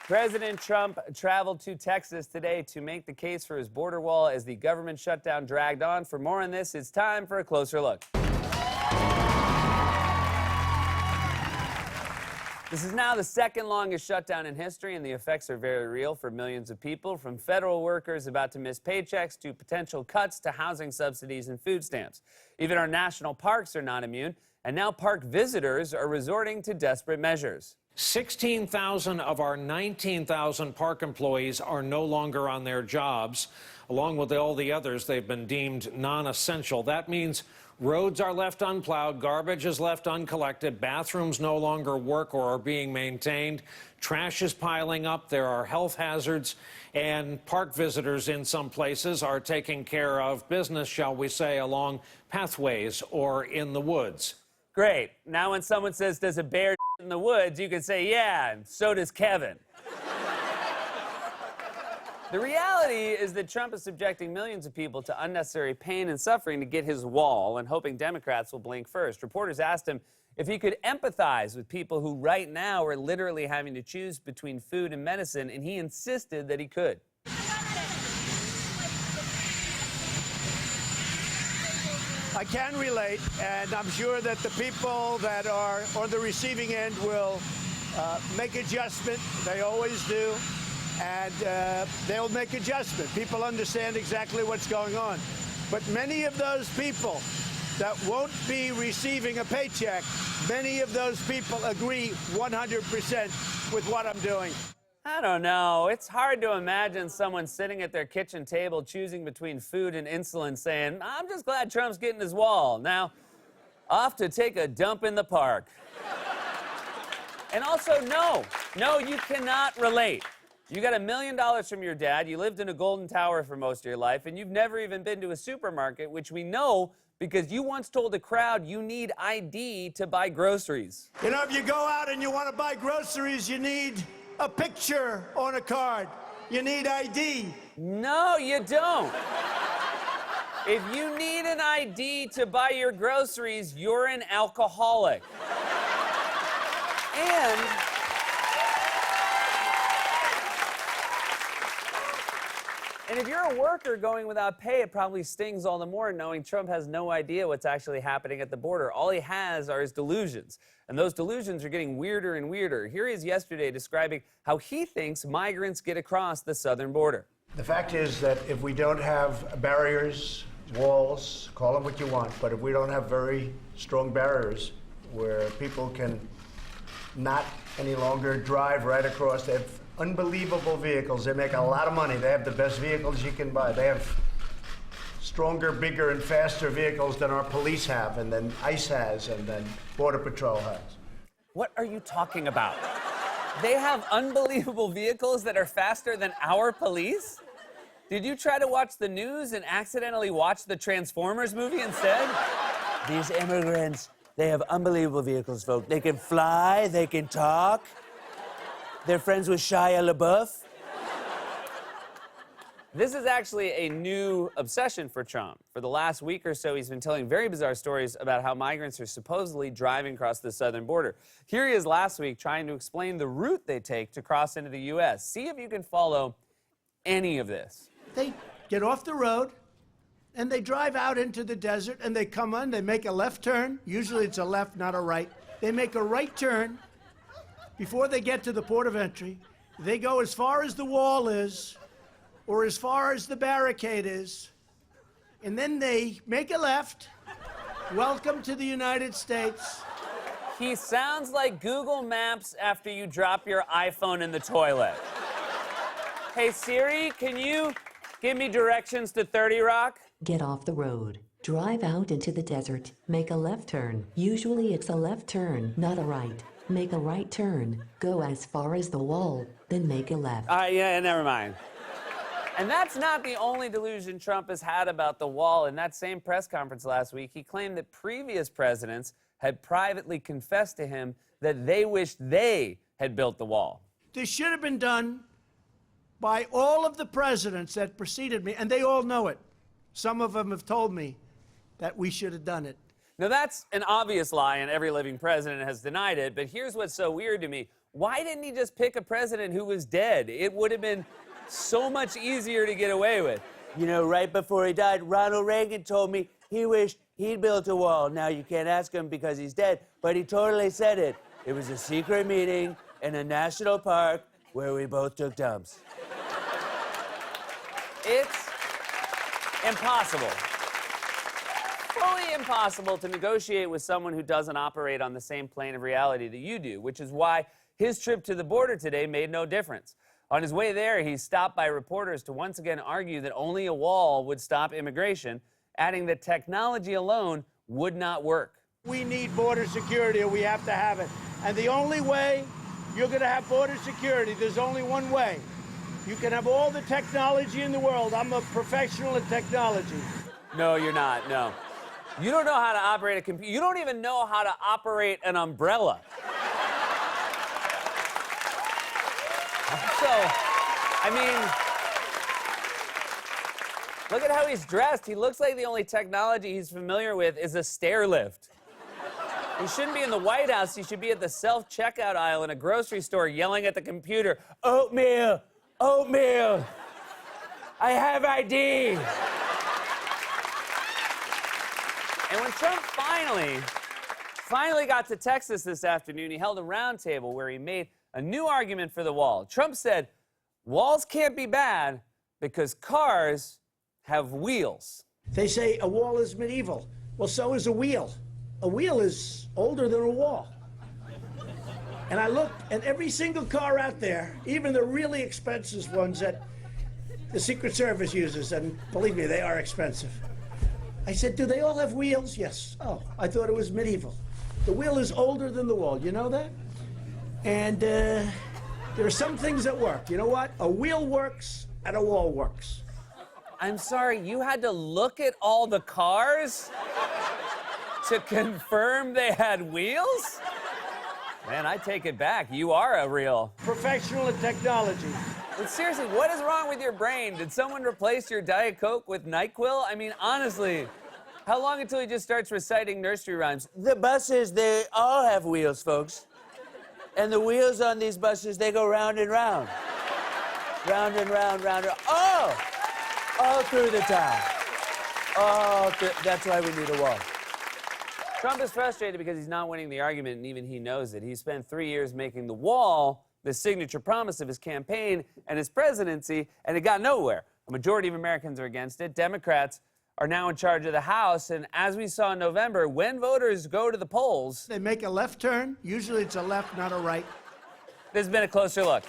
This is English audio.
President Trump traveled to Texas today to make the case for his border wall as the government shutdown dragged on. For more on this, it's time for a closer look. This is now the second longest shutdown in history, and the effects are very real for millions of people, from federal workers about to miss paychecks to potential cuts to housing subsidies and food stamps. Even our national parks are not immune, and now park visitors are resorting to desperate measures. 16,000 of our 19,000 park employees are no longer on their jobs. Along with all the others, they've been deemed non-essential. That means roads are left unplowed, garbage is left uncollected, bathrooms no longer work or are being maintained, trash is piling up, there are health hazards, and park visitors in some places are taking care of business, shall we say, along pathways or in the woods. Great. Now when someone says, "Does a bear in the woods?" you can say, "Yeah, and so does Kevin." The reality is that Trump is subjecting millions of people to unnecessary pain and suffering to get his wall and hoping Democrats will blink first. Reporters asked him if he could empathize with people who right now are literally having to choose between food and medicine, and he insisted that he could. I can relate, and I'm sure that the people that are on the receiving end will make adjustment. They always do, and they'll make adjustment. People understand exactly what's going on. But many of those people that won't be receiving a paycheck, many of those people agree 100% with what I'm doing. I don't know. It's hard to imagine someone sitting at their kitchen table choosing between food and insulin saying, "I'm just glad Trump's getting his wall. Now, off to take a dump in the park." And also, no, you cannot relate. You got $1 million from your dad, you lived in a golden tower for most of your life, and you've never even been to a supermarket, which we know because you once told a crowd you need ID to buy groceries. You know, if you go out and you want to buy groceries, you need a picture on a card. You need ID. No, you don't. If you need an ID to buy your groceries, you're an alcoholic. And if you're a worker going without pay, it probably stings all the more knowing Trump has no idea what's actually happening at the border. All he has are his delusions. And those delusions are getting weirder and weirder. Here he is yesterday describing how he thinks migrants get across the southern border. The fact is that if we don't have barriers, walls, call them what you want, but if we don't have very strong barriers where people can not any longer drive right across, they have unbelievable vehicles. They make a lot of money. They have the best vehicles you can buy. They have stronger, bigger, and faster vehicles than our police have, and than ICE has, and than Border Patrol has. What are you talking about? They have unbelievable vehicles that are faster than our police? Did you try to watch the news and accidentally watch the Transformers movie instead? These immigrants, they have unbelievable vehicles, folks. They can fly, they can talk. They're friends with Shia LaBeouf. This is actually a new obsession for Trump. For the last week or so, he's been telling very bizarre stories about how migrants are supposedly driving across the southern border. Here he is last week trying to explain the route they take to cross into the U.S. See if you can follow any of this. They get off the road, and they drive out into the desert, and they come on, they make a left turn. Usually it's a left, not a right. They make a right turn. Before they get to the port of entry, they go as far as the wall is, or as far as the barricade is, and then they make a left. Welcome to the United States. He sounds like Google Maps after you drop your iPhone in the toilet. Hey, Siri, can you give me directions to 30 Rock? Get off the road. Drive out into the desert. Make a left turn. Usually it's a left turn, not a right. Make a right turn. Go as far as the wall, then make a left. Yeah, never mind. And that's not the only delusion Trump has had about the wall. In that same press conference last week, he claimed that previous presidents had privately confessed to him that they wished they had built the wall. This should have been done by all of the presidents that preceded me, and they all know it. Some of them have told me that we should have done it. Now, that's an obvious lie, and every living president has denied it, but here's what's so weird to me. why didn't he just pick a president who was dead? It would have been so much easier to get away with. You know, right before he died, Ronald Reagan told me he wished he'd built a wall. Now, you can't ask him because he's dead, but he totally said it. It was a secret meeting in a national park where we both took dumps. It's impossible. Fully impossible to negotiate with someone who doesn't operate on the same plane of reality that you do, which is why his trip to the border today made no difference. On his way there, he stopped by reporters to once again argue that only a wall would stop immigration, adding that technology alone would not work. We need border security, or we have to have it. And the only way you're going to have border security, there's only one way. You can have all the technology in the world. I'm a professional in technology. No, you're not. No. You don't know how to operate a computer. You don't even know how to operate an umbrella. So, I mean, look at how he's dressed. He looks like the only technology he's familiar with is a stair lift. He shouldn't be in the White House. He should be at the self-checkout aisle in a grocery store yelling at the computer, "Oatmeal, oatmeal, I have ID." And when Trump finally got to Texas this afternoon, he held a roundtable where he made a new argument for the wall. Trump said, walls can't be bad because cars have wheels. They say a wall is medieval. Well, so is a wheel. A wheel is older than a wall. And I looked at every single car out there, even the really expensive ones that the Secret Service uses, and believe me, they are expensive. I said, do they all have wheels? Yes. Oh, I thought it was medieval. The wheel is older than the wall. You know that? And there are some things that work. You know what? A wheel works and a wall works. I'm sorry, you had to look at all the cars to confirm they had wheels? Man, I take it back. You are a real Professional in technology. But seriously, what is wrong with your brain? Did someone replace your Diet Coke with NyQuil? I mean, honestly, how long until he just starts reciting nursery rhymes? The buses, they all have wheels, folks. And the wheels on these buses, they go round and round. Round and round, round and round. Oh! All through the town. That's why we need a wall. Trump is frustrated because he's not winning the argument, and even he knows it. He spent 3 years making the wall the signature promise of his campaign and his presidency, and it got nowhere. A majority of Americans are against it. Democrats are now in charge of the House, and as we saw in November, when voters go to the polls, They make a left turn. Usually it's a left, not a right. this has been a closer look.